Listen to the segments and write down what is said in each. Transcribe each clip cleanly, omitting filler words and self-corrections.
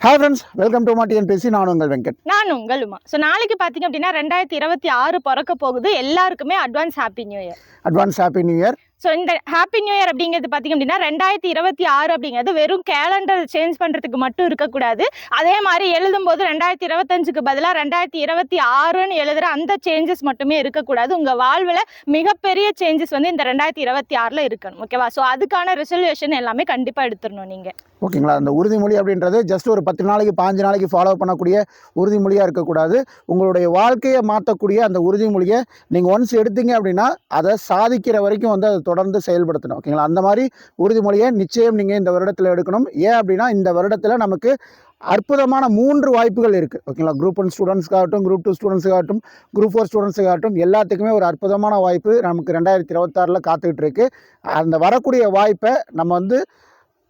Hi friends, welcome to TNPSC. நான் உங்கள் வெங்கட். நான் உங்கள் உமா. ஸோ நாளைக்கு பார்த்தீங்க அப்படின்னா 2026 பிறக்க போகுது. எல்லாருக்குமே advance happy new year. Advance happy new year. So இந்த ஹாப்பி நியூ இயர் அப்படிங்கிறது பார்த்தீங்க அப்படின்னா 2026 அப்படிங்கிறது வெறும் கேலண்டர் சேஞ்ச் பண்ணுறதுக்கு மட்டும் இருக்கக்கூடாது. அதே மாதிரி எழுதும்போது 2025க்கு பதிலாக 2026ன்னு எழுதுகிற அந்த சேஞ்சஸ் மட்டுமே இருக்கக்கூடாது. உங்கள் வாழ்வில் மிகப்பெரிய சேஞ்சஸ் வந்து இந்த 2026ல் இருக்கணும். ஓகேவா? ஸோ அதுக்கான ரெசல்யூஷன் எல்லாமே கண்டிப்பாக எடுத்துடணும் நீங்கள். ஓகேங்களா? அந்த உறுதிமொழி அப்படின்றது ஜஸ்ட் ஒரு 10 நாளைக்கு 15 நாளைக்கு ஃபாலோ பண்ணக்கூடிய உறுதிமொழியாக இருக்கக்கூடாது. உங்களுடைய வாழ்க்கையை மாற்றக்கூடிய அந்த உறுதிமொழியை நீங்கள் ஒன்ஸ் எடுத்தீங்க அப்படின்னா அதை சாதிக்கிற வரைக்கும் வந்து அதை தொடர்ந்து செயல்படுத்தணும். ஓகேங்களா? அந்த மாதிரி உறுதிமொழியை நிச்சயம் நீங்கள் இந்த வருடத்தில் எடுக்கணும். ஏன் அப்படின்னா இந்த வருடத்தில் நமக்கு அற்புதமான 3 வாய்ப்புகள் இருக்குது. ஓகேங்களா? குரூப் 1 ஸ்டூடெண்ட்ஸ்க்காகட்டும், குரூப் 2 ஸ்டூடெண்ட்ஸுக்காகட்டும், குரூப் 4 ஸ்டூடெண்ட்ஸுக்காகட்டும் எல்லாத்துக்குமே ஒரு அற்புதமான வாய்ப்பு நமக்கு 2026 காத்துக்கிட்டு இருக்குது. அந்த வரக்கூடிய வாய்ப்பை நம்ம வந்து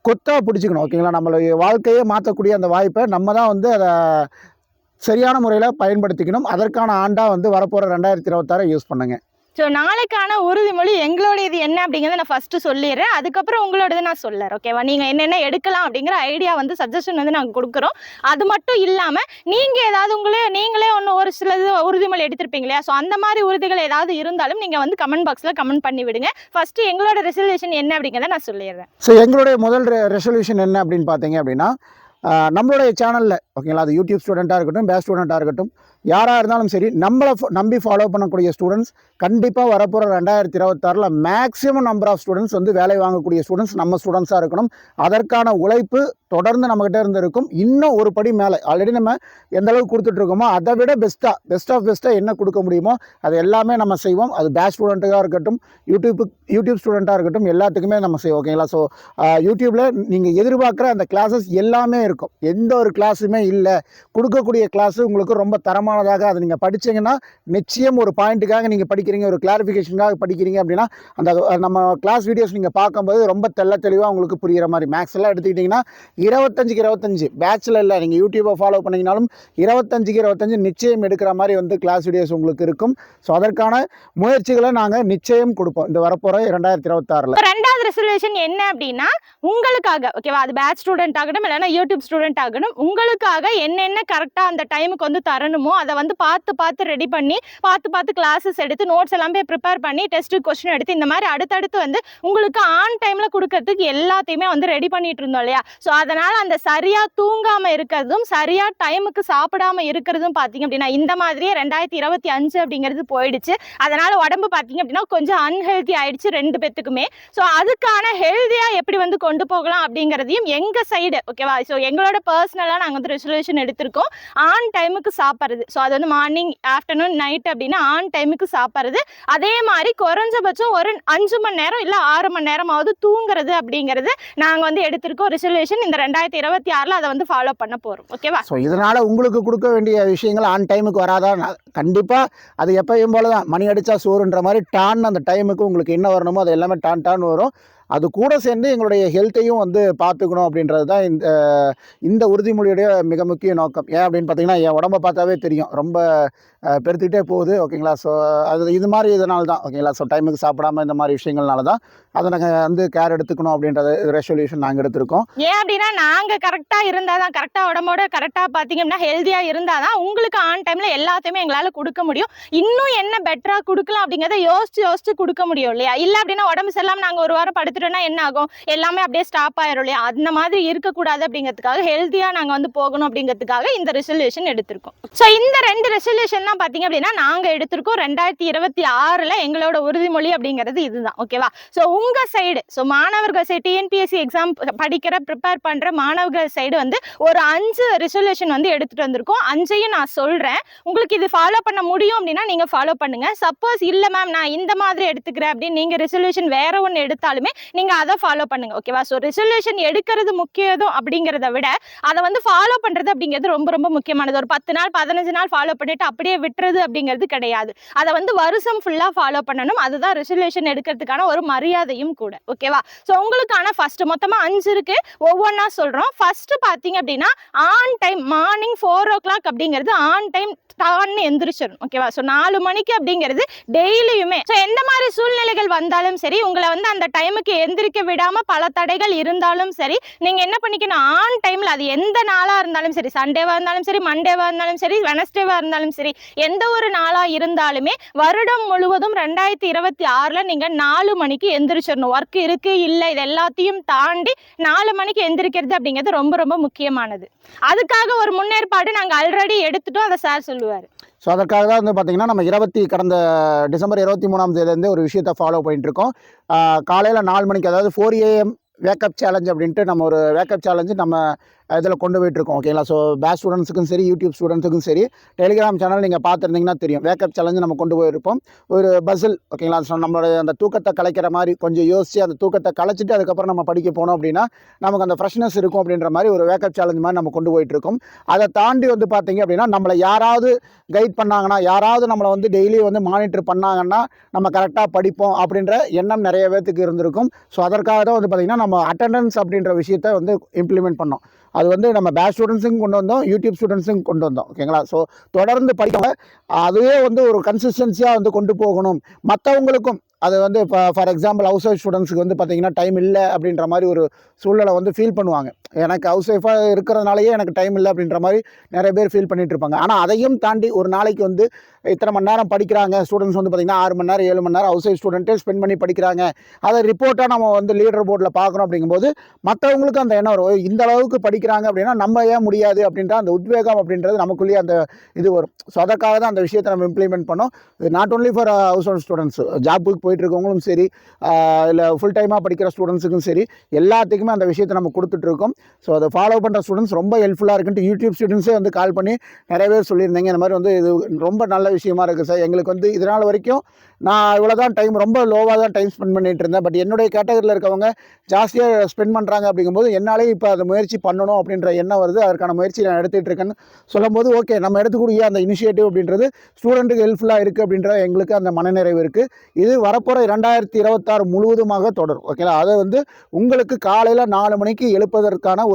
கொத்தா பிடிச்சிக்கணும். ஓகேங்களா? நம்மளுடைய வாழ்க்கையை மாற்றக்கூடிய அந்த வாய்ப்பை நம்ம தான் வந்து அதை சரியான முறையில் பயன்படுத்திக்கணும். அதற்கான ஆண்டாக வந்து வரப்போகிற 2026 யூஸ் பண்ணுங்க. ஸோ நாளைக்கான உறுதிமொழி எங்களோடது என்ன அப்படிங்கிறத நான் ஃபஸ்ட்டு சொல்லிடுறேன். அதுக்கப்புறம் உங்களோடது நான் சொல்லுறேன். ஓகேவா? நீங்கள் என்னென்ன எடுக்கலாம் அப்படிங்கிற ஐடியா வந்து சஜஷன் வந்து நாங்கள் கொடுக்குறோம். அது மட்டும் இல்லாமல் நீங்கள் ஏதாவது நீங்களே ஒரு சிலது உறுதிமொழி எடுத்திருப்பீங்க இல்லையா? ஸோ அந்த மாதிரி உறுதிகள் ஏதாவது இருந்தாலும் நீங்கள் வந்து கமெண்ட் பாக்ஸில் கமெண்ட் பண்ணி விடுங்க. ஃபஸ்ட்டு எங்களோட ரெசல்யூஷன் என்ன அப்படிங்கிறத நான் சொல்லிடுறேன். ஸோ எங்களுடைய முதல் ரெசல்யூஷன் என்ன அப்படின்னு பார்த்தீங்க அப்படின்னா, நம்மளுடைய சேனலில் ஓகேங்களா, அது யூடியூப் ஸ்டூடெண்ட்டாக இருக்கட்டும், பேஸ் ஸ்டூடெண்ட்டாக இருக்கட்டும், யாராக இருந்தாலும் சரி, நம்மளை நம்பி ஃபாலோ பண்ணக்கூடிய ஸ்டூடெண்ட்ஸ் கண்டிப்பாக வரப்போகிற 2026 மேக்ஸிமம் நம்பர் ஆஃப் ஸ்டூடெண்ட்ஸ் வந்து வேலை வாங்கக்கூடிய ஸ்டூடெண்ட்ஸ் நம்ம ஸ்டூடெண்ட்ஸாக இருக்கணும். அதற்கான உழைப்பு தொடர்ந்து நம்மகிட்ட இருந்து இருக்கும். இன்னும் ஒரு படி மேலே ஆல்ரெடி நம்ம எந்த அளவுக்கு கொடுத்துட்ருக்கோமோ அதை விட பெஸ்ட்டாக என்ன கொடுக்க முடியுமோ அது எல்லாமே நம்ம செய்வோம். அது பேட்ச் ஸ்டூடெண்ட்டாக இருக்கட்டும், யூடியூப் ஸ்டூடெண்ட்டாக இருக்கட்டும், எல்லாத்துக்குமே நம்ம செய்வோம். ஓகேங்களா? ஸோ யூடியூப்பில் நீங்கள் எதிர்பார்க்குற அந்த கிளாஸஸ் எல்லாமே இருக்கும். எந்த ஒரு கிளாஸுமே இல்லை, கொடுக்கக்கூடிய கிளாஸு உங்களுக்கு ரொம்ப தரமானதாக அதை நீங்கள் படித்தீங்கன்னா நிச்சயம் ஒரு பாயிண்ட்டுக்காக நீங்கள் படிக்கிறீங்க, ஒரு கிளாரிஃபிகேஷனுக்காக படிக்கிறீங்க அப்படின்னா அந்த நம்ம கிளாஸ் வீடியோஸ் நீங்கள் பார்க்கும்போது ரொம்ப தெளிவாக உங்களுக்கு புரிகிற மாதிரி. மேக்ஸ் எல்லாம் எடுத்துக்கிட்டிங்கன்னா 25க்கு 25 பேட்சில் இல்லை, நீங்கள் யூடியூப்பை ஃபாலோ பண்ணிங்கனாலும் 25க்கு 25 நிச்சயம் எடுக்கிற மாதிரி வந்து கிளாஸ் வீடியோஸ் உங்களுக்கு இருக்கும். ஸோ அதற்கான முயற்சிகளை நாங்கள் நிச்சயம் கொடுப்போம் இந்த வரப்போகிற 2026. ரெண்டாவது ரெசல்யூஷன் என்ன அப்படின்னா, உங்களுக்காக ஓகேவா, அது பேட்ச் ஸ்டூடெண்ட் ஆகட்டும் இல்லைன்னா யூடியூப் ஸ்டூடெண்ட் ஆகட்டும், உங்களுக்காக என்னென்ன கரெக்டாக அந்த டைமுக்கு வந்து தரணுமோ அதை வந்து பார்த்து ரெடி பண்ணி பார்த்து கிளாஸஸ் எடுத்து நோட்ஸ் எல்லாமே ப்ரிப்பேர் பண்ணி டெஸ்ட் கொஸ்டின் எடுத்து இந்த மாதிரி அடுத்தடுத்து வந்து உங்களுக்கு ஆன் டைமில் கொடுக்கறதுக்கு எல்லாத்தையுமே வந்து ரெடி பண்ணிட்டு இருந்தோம் இல்லையா? ஸோ அதனால் அந்த சரியாக தூங்காமல் இருக்கிறதும் சரியாக டைமுக்கு சாப்பிடாம இருக்கிறதும் பார்த்தீங்க அப்படின்னா இந்த மாதிரியே 2025 அப்படிங்கிறது போயிடுச்சு. அதனால் உடம்பு பார்த்தீங்க அப்படின்னா கொஞ்சம் அன்ஹெல்தி ஆயிடுச்சு 2 பேத்துக்குமே. ஸோ அதுக்கான ஹெல்த்தியாக எப்படி வந்து கொண்டு போகலாம் அப்படிங்கிறதையும் எங்கள் சைடு ஓகேவா, ஸோ எங்களோட பர்சனலாக நாங்கள் வந்து ரெசல்யூஷன் எடுத்திருக்கோம். ஆன் டைமுக்கு சாப்பிட்றது, ஸோ அது வந்து மார்னிங், ஆஃப்டர்நூன், நைட் அப்படின்னா ஆன் டைமுக்கு சாப்பிட்றது. அதே மாதிரி குறைஞ்சபட்சம் ஒரு 5 மணி நேரம் இல்லை 6 மணி நேரமாவது தூங்குறது அப்படிங்கிறது நாங்கள் வந்து எடுத்திருக்கோம் ரெசல்யூஷன். இந்த 2026 அதை வந்து ஃபாலோ பண்ண போகிறோம். ஓகேவா? ஸோ இதனால் உங்களுக்கு கொடுக்க வேண்டிய விஷயங்கள் ஆன் டைமுக்கு வராதா? கண்டிப்பாக அது எப்பயும் போல தான், மணி அடித்தா சோறுன்ற மாதிரி டான் அந்த டைமுக்கு உங்களுக்கு என்ன வரணுமோ அது எல்லாமே டான் வரும். அது கூட சேர்ந்து எங்களுடைய ஹெல்த்தையும் வந்து பார்த்துக்கணும் அப்படின்றது தான் இந்த உறுதிமொழியுடைய மிக முக்கிய நோக்கம். ஏன் அப்படின்னு பார்த்தீங்கன்னா, என் உடம்பை பார்த்தாவே தெரியும், ரொம்ப பெருத்துக்கிட்டே போகுது. ஓகேங்களா? ஸோ அது இது மாதிரி இதனால தான். ஓகேங்களா? ஸோ டைமுக்கு சாப்பிடாமல் இந்த மாதிரி விஷயங்கள்னால தான் அதை நாங்கள் வந்து கேர் எடுத்துக்கணும் அப்படின்றது ரெசல்யூஷன் நாங்கள் எடுத்திருக்கோம். ஏன் அப்படின்னா நாங்கள் கரெக்டாக இருந்தால் தான், கரெக்டாக உடம்போட கரெக்டாக பார்த்தீங்கன்னா ஹெல்த்தியாக இருந்தால் தான் உங்களுக்கு ஆன் டைமில் எல்லாத்தையுமே எங்களால் கொடுக்க முடியும். இன்னும் என்ன பெட்டராக கொடுக்கலாம் அப்படிங்கிறத யோசிச்சு கொடுக்க முடியும் இல்லையா? இல்லை அப்படின்னா உடம்பு சரியில்லாமல் நாங்கள் ஒரு வாரம் படுத்துட்டோம்னா என்ன ஆகும்? எல்லாமே அப்படியே ஸ்டாப் ஆயிரும் இல்லையா? அந்த மாதிரி இருக்கக்கூடாது அப்படிங்கிறதுக்காக ஹெல்த்தியாக நாங்கள் வந்து போகணும் அப்படிங்கிறதுக்காக இந்த ரெசல்யூஷன் எடுத்திருக்கோம். ஸோ இந்த 2 ரெசல்யூஷன் தான் பார்த்தீங்க அப்படின்னா நாங்கள் எடுத்திருக்கோம் 2026 எங்களோட உறுதிமொழி அப்படிங்கிறது இதுதான். ஓகேவா? ஸோ உங்கள் சைடு, ஸோ மாணவர்கள் சைடு, TNPSC எக்ஸாம் ப்ரிப்பேர் பண்ணுற மாணவர்கள் சைடு வந்து ஒரு 5 ரெசல்யூஷன் வந்து எடுத்துகிட்டு வந்திருக்கோம். 5ஐயும் நான் சொல்கிறேன். உங்களுக்கு இது ஃபாலோ பண்ண முடியும் அப்படின்னா நீங்கள் ஃபாலோ பண்ணுங்கள். சப்போஸ் இல்லை மேம் நான் இந்த மாதிரி எடுத்துக்கிறேன் அப்படின்னு நீங்கள் ரெசல்யூஷன் வேற ஒன்று எடுத்தாலுமே நீங்கள் அதை ஃபாலோ பண்ணுங்கள். ஓகேவா? ஸோ ரெசல்யூஷன் எடுக்கிறது முக்கியம் அப்படிங்கிறத விட அதை வந்து ஃபாலோ பண்ணுறது அப்படிங்கிறது ரொம்ப ரொம்ப முக்கியமானது. ஒரு 10 நாள் 15 நாள் ஃபாலோ பண்ணிட்டு அப்படியே விட்டுறது அப்படிங்கிறது கிடையாது. அதை வந்து வருஷம் ஃபுல்லாக ஃபாலோ பண்ணணும். அதுதான் ரெசல்யூஷன் எடுக்கிறதுக்கான ஒரு மரியாதையும் கூட. ஓகேவா? ஸோ உங்களுக்கான ஃபர்ஸ்ட் மொத்தமாக 5 இருக்கு, ஒவ்வொன்றா சொல்கிறோம். ஃபர்ஸ்ட் பார்த்தீங்க அப்படின்னா ஆன் டைம் மார்னிங் 4 o'clock அப்படிங்கிறது ஆன் டைம் டான்னு எந்திரிச்சிடும். ஓகேவா? ஸோ 4 மணிக்கு அப்படிங்கிறது டெய்லியுமே. ஸோ எந்த மாதிரி சூழ்நிலைகள் வந்தாலும் சரி உங்களை வந்து அந்த டைமுக்கு எந்திரிக்க விடாம பல தடைகள் இருந்தாலும் சரி, நீங்க என்ன பண்ணிக்கணும், ஆன் டைம்ல அது எந்த நாளா இருந்தாலும் சரி, சண்டேவா இருந்தாலும் சரி, மண்டேவா இருந்தாலும் சரி, வெனஸ்டேவா இருந்தாலும் சரி, எந்த ஒரு நாளா இருந்தாலுமே வருடம் முழுவதும் 2026ல நீங்க 4 மணிக்கு எந்திரிச்சிடணும். ஒர்க் இருக்கு இல்ல இது எல்லாத்தையும் தாண்டி 4 மணிக்கு எந்திரிக்கிறது அப்படிங்கிறது ரொம்ப ரொம்ப முக்கியமானது. அதுக்காக ஒரு முன்னேற்பாடு நாங்க ஆல்ரெடி எடுத்துட்டோம். அதை சார் சொல்லுவாரு. ஸோ அதற்காக தான் வந்து பார்த்தீங்கன்னா நம்ம கடந்த டிசம்பர் 23ஆம் தேதியிலேருந்து ஒரு விஷயத்தை ஃபாலோ பண்ணிட்டு இருக்கோம். காலையில் 4 மணிக்கு, அதாவது 4 AM வேக்கப் சேலஞ்ச் அப்படின்ட்டு நம்ம ஒரு வேக்கப் சேலஞ்சு நம்ம இதில் கொண்டு போயிட்டுருக்கோம். ஓகேங்களா? ஸோ பேட்ச் ஸ்டூடெண்ட்ஸுக்கும் சரி, யூடியூப் ஸ்டூடெண்ட்ஸுக்கும் சரி, டெலிகிராம் சேனல் நீங்கள் பார்த்துருந்தீங்கன்னா தெரியும். வேக்கப் சேலஞ்சு நம்ம கொண்டு போயிருப்போம். ஒரு பசில், ஓகேங்களா? ஸோ நம்மளுடைய அந்த தூக்கத்தை கலைக்கிற மாதிரி கொஞ்சம் யோசித்து அந்த தூக்கத்தை கலைச்சிட்டு அதுக்கப்புறம் நம்ம படிக்க போனோம் அப்படின்னா நமக்கு அந்த ஃப்ரெஷ்னஸ் இருக்கும் அப்படின்ற மாதிரி ஒரு வேக்கப் சேலஞ்ச் மாதிரி நம்ம கொண்டு போயிட்டுருக்கோம். அதை தாண்டி வந்து பார்த்தீங்க அப்படின்னா நம்மளை யாராவது கைட் பண்ணாங்கன்னா, யாராவது நம்மளை வந்து டெய்லி வந்து மானிட்டர் பண்ணாங்கன்னா நம்ம கரெக்டாக படிப்போம் அப்படின்ற எண்ணம் நிறைய பேர்த்துக்கு இருந்திருக்கும். ஸோ அதற்காக தான் வந்து பார்த்திங்கன்னா நம்ம அட்டெண்டன்ஸ் அப்படின்ற விஷயத்தை வந்து இம்ப்ளிமெண்ட் பண்ணோம். அது வந்து நம்ம பேட்ச் ஸ்டூடெண்ட்ஸுக்கும் கொண்டு வந்தோம், யூடியூப் ஸ்டூடெண்ட்ஸுக்கும் கொண்டு வந்தோம். ஓகேங்களா? ஸோ தொடர்ந்து படிக்க அதுவே வந்து ஒரு கன்சிஸ்டன்சியாக வந்து கொண்டு போகணும். மற்றவங்களுக்கும் அது வந்து இப்போ ஃபார் எக்ஸாம்பிள் ஹவுஸ் ஒய்ஃப் ஸ்டூடெண்ட்ஸுக்கு வந்து பார்த்திங்கன்னா டைம் இல்லை அப்படின்ற மாதிரி ஒரு சூழ்நிலை வந்து ஃபீல் பண்ணுவாங்க. எனக்கு ஹவுஸ் ஒய்ஃபாக இருக்கிறதுனாலேயே எனக்கு டைம் இல்லை அப்படின்ற மாதிரி நிறைய பேர் ஃபீல் பண்ணிகிட்டு இருப்பாங்க. ஆனால் அதையும் தாண்டி ஒரு நாளைக்கு வந்து இத்தனை மணி நேரம் படிக்கிறாங்க ஸ்டூடெண்ட்ஸ் வந்து பார்த்திங்கன்னா 6 மணி நேரம் 7 மணி நேரம் ஹவுஸ் ஒய்ஃப் ஸ்டூடெண்ட்டே ஸ்பெண்ட் பண்ணி படிக்கிறாங்க. அதை ரிப்போர்ட்டாக நம்ம வந்து லீடர் போர்டில் பார்க்குறோம். அப்படிங்கும்போது மற்றவங்களுக்கும் அந்த எண்ணம் வரும், இந்த அளவுக்கு படிக்கிறாங்க அப்படின்னா நம்ம ஏன் முடியாது அப்படின்ற அந்த உத்வேகம் அப்படின்றது நமக்குள்ளேயே அந்த இது வரும். ஸோ அதற்காக தான் அந்த விஷயத்தை நம்ம இம்ப்ளிமெண்ட் பண்ணோம். இது not only for house wife students, ஜாப்புக்கு போயிட்டு இருக்கவங்களும் சரி, இல்லை ஃபுல் டைமாக படிக்கிற ஸ்டூடெண்ட்ஸுக்கும் சரி, எல்லாத்துக்குமே அந்த விஷயத்தை நம்ம கொடுத்துட்ருக்கோம். ஸோ அதை ஃபாலோ பண்ணுற ஸ்டூடெண்ட்ஸ் ரொம்ப ஹெல்ப்ஃபுல்லாக இருக்குன்ட்டு யூடியூப் ஸ்டூடெண்ட்ஸே வந்து கால் பண்ணி நிறைய பேர் சொல்லியிருந்தீங்க. இந்த மாதிரி வந்து இது ரொம்ப நல்ல விஷயமா இருக்குது சார், எங்களுக்கு வந்து இதனால் வரைக்கும் நான் இவ்வளோ தான் டைம், ரொம்ப லோவாக தான் டைம் ஸ்பெண்ட் பண்ணிகிட்டு இருந்தேன், பட் என்னுடைய கேட்டகரியில் இருக்கவங்க ஜாஸ்தியாக ஸ்பெண்ட் பண்ணுறாங்க. அப்படிங்கும்போது என்னாலே இப்போ அதை முயற்சி பண்ணணும் அப்படின்ற எண்ணம் வருது. அதற்கான முயற்சி நான் எடுத்துகிட்டு இருக்கேன்னு சொல்லும்போது ஓகே, நம்ம எடுத்துக்கூடிய அந்த இனிஷியேட்டிவ் அப்படின்றது ஸ்டூடெண்ட்டுக்கு ஹெல்ப்ஃபுல்லாக இருக்குது அப்படின்ற எங்களுக்கு அந்த மனநிறைவு இருக்குது. இது வரப்போகிற 2026 முழுவதுமாக தொடரும். ஓகேங்களா? அதை வந்து உங்களுக்கு காலையில் 4 மணிக்கு எழுப்பதற்கான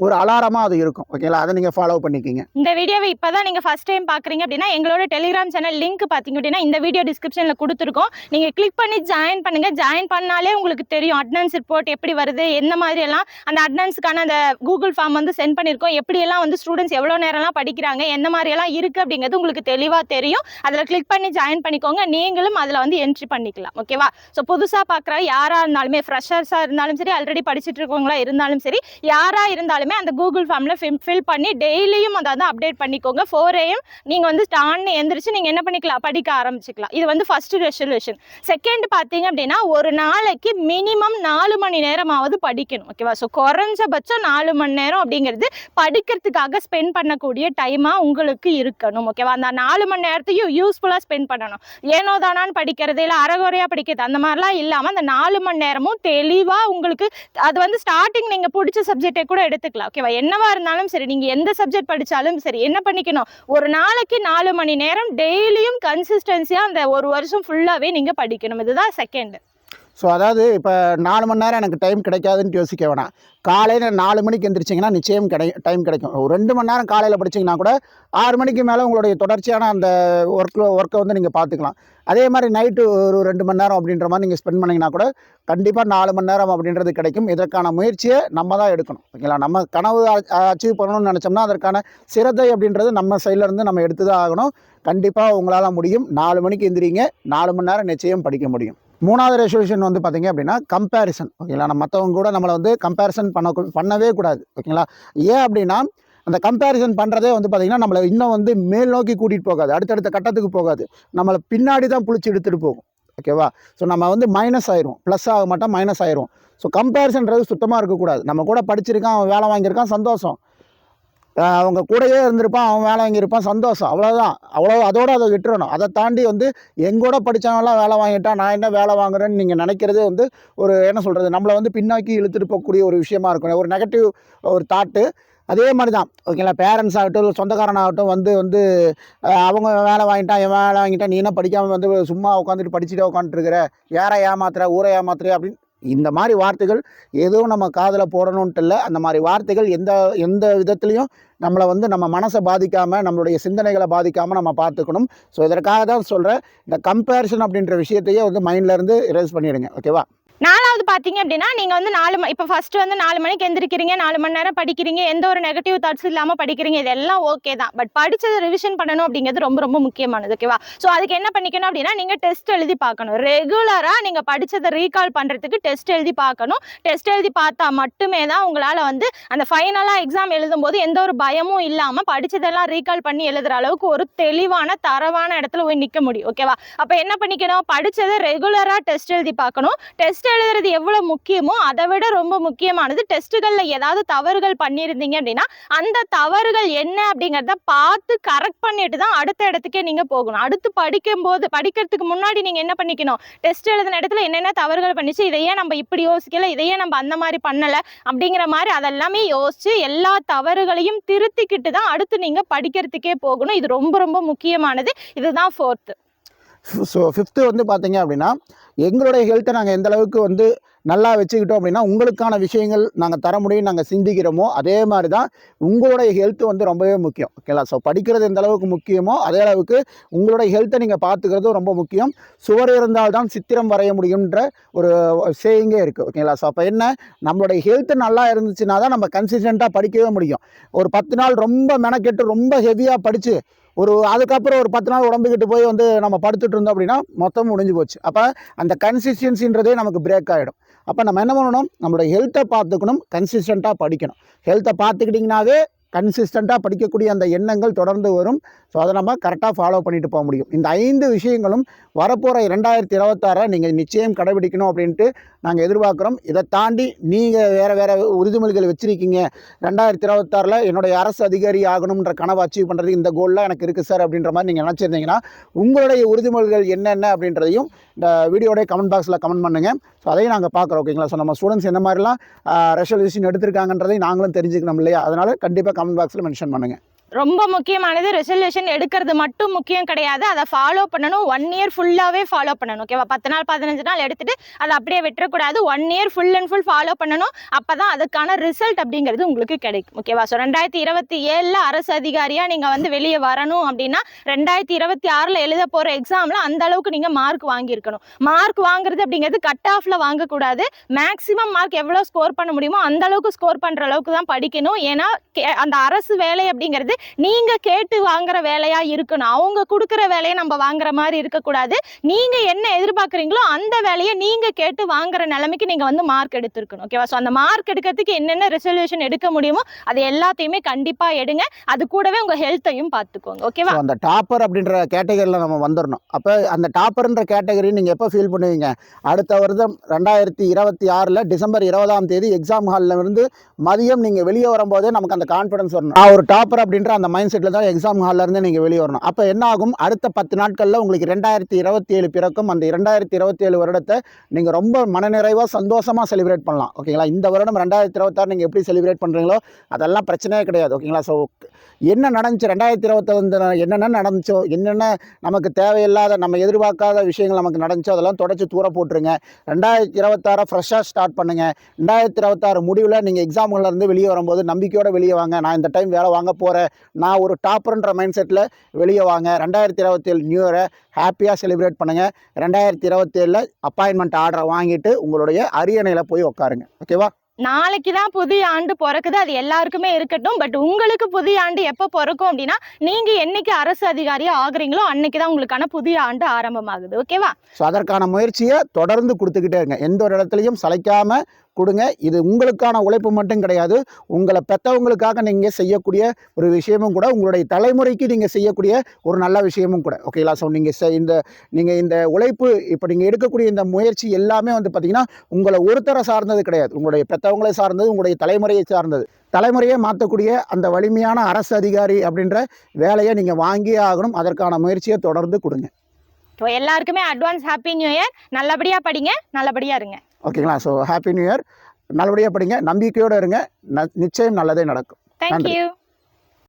ஒரு அலாரமாக அது இருக்கும். ஓகேங்களா? அதை நீங்கள் ஃபாலோ பண்ணிக்கிங்க. இந்த வீடியோவை இப்போ தான் நீங்கள் ஃபஸ்ட் டைம் பார்க்குறீங்க அப்படின்னா எங்களோட டெலிகிராம் சேனல் லிங்க் பார்த்தீங்க அப்படின்னா இந்த வீடியோ டிஸ்கிரிப்ஷனில் கொடுத்துருக்கோம். நீங்கள் கிளிக் பண்ணி ஜாயின் பண்ணுங்கள். ஜாயின் பண்ணாலே உங்களுக்கு தெரியும் அட்டனன்ஸ் ரிப்போர்ட் எப்படி வருது, எந்த மாதிரியெல்லாம் அந்த அட்டனன்ஸுக்கான அந்த கூகுள் ஃபார்ம் வந்து சென்ட் பண்ணியிருக்கோம், எப்படியெல்லாம் வந்து ஸ்டூடெண்ட்ஸ் எவ்வளோ நேரம்லாம் படிக்கிறாங்க, எந்த மாதிரியெல்லாம் இருக்குது அப்படிங்கிறது உங்களுக்கு தெளிவாக தெரியும். அதில் கிளிக் பண்ணி ஜாயின் பண்ணிக்கோங்க. நீங்களும் அதில் வந்து என்ட்ரி பண்ணிக்கலாம். ஓகேவா? ஸோ புதுசாக பார்க்குற யாராக இருந்தாலுமே, ஃப்ரெஷர்ஸாக இருந்தாலும் சரி, ஆல்ரெடி படிச்சுட்டு இருக்கவங்களா இருந்தாலும் சரி, யாராக இருந்தாலும் அந்த கூகுள் ஃபார்ம்ல ஃபில் பண்ணி டெய்லியும் அதை வந்து அப்டேட் பண்ணிக்கோங்க. 4 AM நீங்க வந்து ஸ்டார்ட்னு எந்திரிச்சு நீங்க என்ன பண்ணிக்கலாம், படிக்க ஆரம்பிச்சுக்கலாம். இது வந்து ஃபர்ஸ்ட் ரெசல்யூஷன். செகண்ட் பாத்தீங்க அப்படின்னா ஒரு நாளைக்கு மினிமம் 4 மணி நேரமாவது படிக்கணும். ஓகேவா? ஸோ குறைஞ்சபட்சம் 4 மணி நேரம் அப்படிங்கிறது படிக்கிறதுக்காக ஸ்பெண்ட் பண்ணக்கூடிய டைமா உங்களுக்கு இருக்கணும். ஓகேவா? அந்த 4 மணி நேரத்தையும் யூஸ்ஃபுல்லா ஸ்பெண்ட் பண்ணணும். ஏனோ தானான்னு படிக்கிறது இல்லை அரைகுறையா படிக்கிறது அந்த மாதிரிலாம் இல்லாமல் அந்த 4 மணி நேரமும் தெளிவா உங்களுக்கு அது வந்து ஸ்டார்டிங் நீங்க பிடிச்ச சப்ஜெக்டை கூட எடுத்துக்கலாம். ஓகேவா? என்னவா இருந்தாலும் சரி, நீங்க எந்த சப்ஜெக்ட் படிச்சாலும் சரி, என்ன பண்ணிக்கணும், ஒரு நாளைக்கு 4 மணி நேரம் டெய்லியும் கன்சிஸ்டன்சியா அந்த ஒரு வருஷம் ஃபுல்லாவே நீங்க படிக்கணும். இதுதான் செகண்ட். ஸோ அதாவது இப்போ 4 மணி நேரம் எனக்கு டைம் கிடைக்காதுன்னு யோசிக்க வேணாம். காலையில் 4 மணிக்கு எந்திரிச்சிங்கன்னா நிச்சயம் டைம் கிடைக்கும். ஒரு 2 மணி நேரம் காலையில் படிச்சிங்கன்னா கூட 6 மணிக்கு மேலே உங்களுடைய தொடர்ச்சியான அந்த ஒர்க்கை வந்து நீங்கள் பார்த்துக்கலாம். அதே மாதிரி நைட்டு ஒரு 2 மணி நேரம் அப்படின்ற மாதிரி நீங்கள் ஸ்பெண்ட் பண்ணிங்கன்னா கூட கண்டிப்பாக 4 மணி நேரம் அப்படின்றது கிடைக்கும். இதற்கான முயற்சியை நம்ம தான் எடுக்கணும். ஓகேங்களா? நம்ம கனவு அச்சீவ் பண்ணணும்னு நினச்சோம்னா அதற்கான சிரத்தை அப்படின்றது நம்ம சைட்லேருந்து நம்ம எடுத்து தான் ஆகணும். கண்டிப்பாக உங்களால் முடியும். 4 மணிக்கு எந்திரிங்க, 4 மணி நேரம் நிச்சயம் படிக்க முடியும். 3வது ரெசல்யூஷன் வந்து பார்த்திங்க அப்படின்னா கம்பேரிசன். ஓகேங்களா? நம்ம மற்றவங்க கூட நம்மளை வந்து கம்பேரிசன் பண்ணவே கூடாது. ஓகேங்களா? ஏன் அப்படின்னா அந்த கம்பேரிசன் பண்ணுறதே வந்து பார்த்திங்கன்னா நம்மளை இன்னும் வந்து மேல் நோக்கி கூட்டிகிட்டு போகாது, அடுத்தடுத்த கட்டத்துக்கு போகாது, நம்மளை பின்னாடி தான் பிடிச்சி எடுத்துகிட்டு போகும். ஓகேவா? ஸோ நம்ம வந்து மைனஸ் ஆயிரும், ப்ளஸ் ஆக மாட்டோம், மைனஸ் ஆயிரும். ஸோ கம்பேரிசன்றது சுத்தமாக இருக்கக்கூடாது. நம்ம கூட படிச்சிருக்கான், அவன் வேலை வாங்கியிருக்கான், சந்தோஷம். அவங்க கூடயே இருந்திருப்பான், அவன் வேலை வாங்கியிருப்பான், சந்தோஷம். அவ்வளோதான். அதோடு அதை விட்டுறணும். அதை தாண்டி வந்து எங்கூட படித்தவங்களாம் வேலை வாங்கிட்டான், நான் என்ன வேலை வாங்குறேன்னு நீங்கள் நினைக்கிறதே வந்து ஒரு என்ன சொல்கிறது, நம்மளை வந்து பின்னாக்கி இழுத்துட்டு போகக்கூடிய ஒரு விஷயமா இருக்கும். ஒரு நெகட்டிவ் ஒரு தாட்டு. அதே மாதிரி தான். ஓகேங்களா? பேரண்ட்ஸ் ஆகட்டும், சொந்தக்காரனாகட்டும் வந்து அவங்க வேலை வாங்கிட்டான், என் வேலை வாங்கிட்டான், நீ என்ன படிக்காமல் வந்து சும்மா உட்காந்துட்டு படிச்சுட்டே உட்காந்துட்டுருக்கிற, யாரை ஏமாத்துற, ஊரை ஏமாத்துற அப்படின்னு இந்த மாதிரி வார்த்தைகள் எதுவும் நம்ம காதில் போடணுன்ட்டு இல்லை. அந்த மாதிரி வார்த்தைகள் எந்த விதத்துலையும் நம்மளை வந்து நம்ம மனசை பாதிக்காமல், நம்மளுடைய சிந்தனைகளை பாதிக்காமல் நம்ம பார்த்துக்கணும். ஸோ இதற்காக தான் சொல்கிறேன், இந்த கம்பேரிசன் அப்படின்ற விஷயத்தையே வந்து மைண்ட்லேருந்து எரேஸ் பண்ணிவிடுங்க. ஓகேவா? 4 ரெண்டாவது பாத்தீங்க அப்படின்னா நீங்க வந்து 4 இப்ப ஃபர்ஸ்ட் வந்து 4 மணிக்கு எந்திரிக்கிறீங்க, 4 மணி நேரம் படிக்கிறீங்க, எந்த ஒரு நெகட்டிவ் தாட்ஸ் இல்லாம படிக்கிறீங்க, இதெல்லாம் ஓகே தான். பட் படிச்சதை ரிவிஷன் பண்ணணும் அப்படிங்கிறது ரொம்ப ரொம்ப முக்கியமானது. ஓகேவா? சோ அதுக்கு என்ன பண்ணிக்கணும் அப்படின்னா நீங்க டெஸ்ட் எழுதி பார்க்கணும். ரெகுலரா நீங்க படிச்சதை ரீகால் பண்றதுக்கு டெஸ்ட் எழுதி பார்க்கணும். டெஸ்ட் எழுதி பார்த்தா மட்டுமே தான் உங்களால வந்து அந்த ஃபைனலா எக்ஸாம் எழுதும்போது எந்த ஒரு பயமும் இல்லாம படிச்சதெல்லாம் ரீகால் பண்ணி எழுதுற அளவுக்கு ஒரு தெளிவான தரவான இடத்துல போய் நிக்க முடியும். ஓகேவா? அப்ப என்ன பண்ணிக்கணும், படிச்சதை ரெகுலரா டெஸ்ட் எழுதி பார்க்கணும். டெஸ்ட் எழுதுறது எவ்வளவு முக்கியமோ அதை விட ரொம்ப முக்கியமானது டெஸ்ட்டுகள்ல ஏதாவது தவறுகள் பண்ணியிருந்தீங்க அப்படின்னா அந்த தவறுகள் என்ன அப்படிங்கறத பார்த்து கரெக்ட் பண்ணிட்டு தான் அடுத்த இடத்துக்கே நீங்க போகணும். அடுத்து படிக்கிறதுக்கு முன்னாடி நீங்க என்ன பண்ணிக்கணும், டெஸ்ட் எழுதின இடத்துல என்னென்ன தவறுகள் பண்ணிச்சு, இதையே நம்ம இப்படி யோசிக்கல, இதையே நம்ம அந்த மாதிரி பண்ணல அப்படிங்கிற மாதிரி அதெல்லாமே யோசிச்சு எல்லா தவறுகளையும் திருத்திக்கிட்டு தான் அடுத்து நீங்க படிக்கிறதுக்கே போகணும். இது ரொம்ப ரொம்ப முக்கியமானது. இதுதான் 4th. ஸோ 5th வந்து பார்த்தீங்க அப்படின்னா எங்களுடைய ஹெல்த்தை நாங்கள் எந்த அளவுக்கு வந்து நல்லா வச்சுக்கிட்டோம் அப்படின்னா உங்களுக்கான விஷயங்கள் நாங்கள் தர முடியும் நாங்கள் சிந்திக்கிறோமோ அதே மாதிரி தான் உங்களுடைய ஹெல்த் வந்து ரொம்பவே முக்கியம். ஓகேங்களா? ஸோ படிக்கிறது எந்த அளவுக்கு முக்கியமோ அதே அளவுக்கு உங்களுடைய ஹெல்த்தை நீங்கள் பார்த்துக்கிறதும் ரொம்ப முக்கியம். சுவர் இருந்தால்தான் சித்திரம் வரைய முடியுன்ற ஒரு சேயிங்கே இருக்குது. ஓகேங்களா? ஸோ அப்போ என்ன, நம்மளுடைய ஹெல்த்து நல்லா இருந்துச்சுன்னா தான் நம்ம கன்சிஸ்டண்ட்டாக படிக்கவே முடியும். ஒரு 10 நாள் ரொம்ப மெனக்கெட்டு ரொம்ப ஹெவியாக படித்து அதுக்கப்புறம் ஒரு 10 நாள் உடம்புக்கிட்டு போய் வந்து நம்ம படுத்துட்டு இருந்தோம் அப்படின்னா மொத்தம் முடிஞ்சு போச்சு. அப்போ அந்த கன்சிஸ்டன்சின்றதே நமக்கு பிரேக் ஆகிடும். அப்போ நம்ம என்ன பண்ணணும், நம்மளோட ஹெல்த்தை பார்த்துக்கணும், கன்சிஸ்டண்ட்டாக படிக்கணும். ஹெல்த்தை பார்த்துக்கிட்டிங்கனாவே கன்சிஸ்டண்ட்டாக படிக்கக்கூடிய அந்த எண்ணங்கள் தொடர்ந்து வரும். ஸோ அதை நம்ம கரெக்டாக ஃபாலோ பண்ணிட்டு போக முடியும். இந்த 5 விஷயங்களும் வரப்போகிற 2026 நீங்கள் நிச்சயம் கடைபிடிக்கணும் அப்படின்ட்டு நாங்கள் எதிர்பார்க்குறோம். இதை தாண்டி நீங்கள் வேறு உறுதிமொழிகள் வச்சுருக்கீங்க, 2026 என்னுடைய அரசு அதிகாரி ஆகணுன்ற கனவை அச்சீவ் பண்ணுறது இந்த கோல்லாம் எனக்கு இருக்குது சார் அப்படின்ற மாதிரி நீங்கள் நினச்சிருந்தீங்கன்னா உங்களுடைய உறுதிமொழிகள் என்னென்ன அப்படின்றதையும் இந்த வீடியோடைய கமெண்ட் பாக்ஸில் கமெண்ட் பண்ணுங்கள். ஸோ அதையும் நாங்கள் பார்க்குறோம். ஓகேங்களா? ஸோ நம்ம ஸ்டூடெண்ட்ஸ் என்ன மாதிரிலாம் ரெசல்யூஷன் எடுத்திருக்காங்கன்றதையும் நாங்களும் தெரிஞ்சுக்கணும் இல்லையா? அதனால் கண்டிப்பாக கமெண்ட் பாக்ஸில் மென்ஷன் பண்ணுங்கள். ரொம்ப முக்கியமானது ரெசல்யூஷன் எடுக்கிறது மட்டும் முக்கியம் கிடையாது, அதை ஃபாலோ பண்ணணும். 1 இயர் ஃபுல்லாகவே ஃபாலோ பண்ணணும். ஓகேவா? 10 நாள் 15 நாள் எடுத்துட்டு அதை அப்படியே விட்டுறக்கூடாது. 1 year full and full follow பண்ணணும். அப்போ தான் அதுக்கான ரிசல்ட் அப்படிங்கிறது உங்களுக்கு கிடைக்கும். ஓகேவா? ஸோ 2027 அரசு அதிகாரியாக நீங்கள் வந்து வெளியே வரணும் அப்படின்னா 2026 எழுத போகிற எக்ஸாமில் அந்த அளவுக்கு நீங்கள் மார்க் வாங்கியிருக்கணும். மார்க் வாங்குறது அப்படிங்கிறது கட் ஆஃபில் வாங்கக்கூடாது. மேக்ஸிமம் மார்க் எவ்வளோ ஸ்கோர் பண்ண முடியுமோ அந்த அளவுக்கு ஸ்கோர் பண்ணுற அளவுக்கு தான் படிக்கணும். ஏன்னா அந்த அரசு வேலை அப்படிங்கிறது நீங்க கேட்டு வாங்குற வேலையா இருக்கணும். அவங்க கொடுக்குற வேலையை நம்ம வாங்குற மாதிரி இருக்கக்கூடாது. நீங்க என்ன எதிர்பார்க்குறீங்களோ அந்த வேலையை நீங்க கேட்டு வாங்குற நிலைமைக்கு நீங்க வந்து மார்க் எடுத்திருக்கணும். ஓகேவா? ஸோ அந்த மார்க் எடுக்கிறதுக்கு என்னென்ன ரெசல்யூஷன் எடுக்க முடியுமோ அது எல்லாத்தையுமே கண்டிப்பா எடுங்க. அது கூடவே உங்க ஹெல்த்தையும் பார்த்துக்கோங்க. ஓகேவா? அந்த டாப்பர் அப்படின்ற கேட்டகரியில் நம்ம வந்துடணும். அப்போ அந்த டாப்பர்ன்ற கேட்டகரி நீங்கள் எப்போ ஃபீல் பண்ணுவீங்க, அடுத்த வருடம் 2026 டிசம்பர் 20 எக்ஸாம் ஹாலில் இருந்து மதியம் நீங்கள் வெளியே வரும்போதே நமக்கு அந்த கான்ஃபிடன்ஸ் வரணும். நான் ஒரு டாப்பர் அப்படின்ற அந்த மைண்ட் செட்டில் தான் எக்ஸாம் ஹாலில் இருந்து நீங்கள் வெளியே வரணும். அப்போ என்ன ஆகும், அடுத்த 10 நாட்களில் உங்களுக்கு 2027 பிறக்கும். அந்த 2027 வருடத்தை நீங்கள் ரொம்ப மனநிறைவாக சந்தோஷமாக செலிப்ரேட் பண்ணலாம். ஓகேங்களா? இந்த வருடம் 2026 நீங்கள் எப்படி செலிப்ரேட் பண்ணுறீங்களோ அதெல்லாம் பிரச்சனையே கிடையாது. ஓகேங்களா? ஸோ என்ன நடந்துச்சு 2025 என்னென்ன நடந்துச்சோ, என்னென்ன நமக்கு தேவையில்லாத நம்ம எதிர்பார்க்காத விஷயங்கள் நமக்கு நடந்துச்சோ அதெல்லாம் தொடச்சி தூர போட்டுருங்க. 2026 ஃப்ரெஷ்ஷாக ஸ்டார்ட் பண்ணுங்கள். 2026 முடிவில் நீங்கள் எக்ஸாம்லேருந்து வெளியே வரும்போது நம்பிக்கையோடு வெளியே வாங்க. நான் இந்த டைம் வேலை வாங்க போகிறேன், நான் ஒரு டாப்பர்ன்ற மைண்ட் செட்டில் வெளியே வாங்க. 2027 நியூ இயரை ஹாப்பியாக செலிப்ரேட் பண்ணுங்கள். 2027 அப்பாயின்மெண்ட் ஆர்டரை வாங்கிட்டு உங்களுடைய அரியணையில் போய் உட்காருங்க. ஓகேவா? நாளைக்கு தான் புதிய ஆண்டு பிறக்குது, அது எல்லாருக்குமே இருக்கட்டும். பட் உங்களுக்கு புதிய ஆண்டு எப்போ பிறக்கும் அப்படின்னா நீங்க என்னைக்கு அரசு அதிகாரியா ஆகுறீங்களோ அன்னைக்கு தான் உங்களுக்கான புதிய ஆண்டு ஆரம்பமாகுது. ஓகேவா? ஸோ அதற்கான முயற்சியை தொடர்ந்து கொடுத்துக்கிட்டே இருங்க. எந்த ஒரு இடத்துலையும் சளைக்காம கொடுங்க. இது உங்களுக்கான உழைப்பு மட்டும் கிடையாது, உங்களை பெற்றவங்களுக்காக நீங்கள் செய்யக்கூடிய ஒரு விஷயமும் கூட, உங்களுடைய தலைமுறைக்கு நீங்கள் செய்யக்கூடிய ஒரு நல்ல விஷயமும் கூட. ஓகேங்களா? ஸோ நீங்கள் இந்த உழைப்பு இப்போ நீங்கள் எடுக்கக்கூடிய இந்த முயற்சி எல்லாமே வந்து பார்த்திங்கன்னா உங்களை ஒருத்தரை சார்ந்தது கிடையாது, உங்களுடைய பெற்றவங்களை சார்ந்தது, உங்களுடைய தலைமுறையை சார்ந்தது. தலைமுறையை மாற்றக்கூடிய அந்த வலிமையான அரசு அதிகாரி அப்படின்ற வேலையை நீங்கள் வாங்கியே ஆகணும். அதற்கான முயற்சியை தொடர்ந்து கொடுங்க. ஸோ எல்லாருக்குமே அட்வான்ஸ் ஹாப்பி நியூ இயர். நல்லபடியாக படிங்க, நல்லபடியாக இருங்க. ஓகேங்களா? So happy new year. நல்லபடியாக படிங்க, நம்பிக்கையோடு இருங்க, நிச்சயம் நல்லதே நடக்கும். தேங்க்யூ.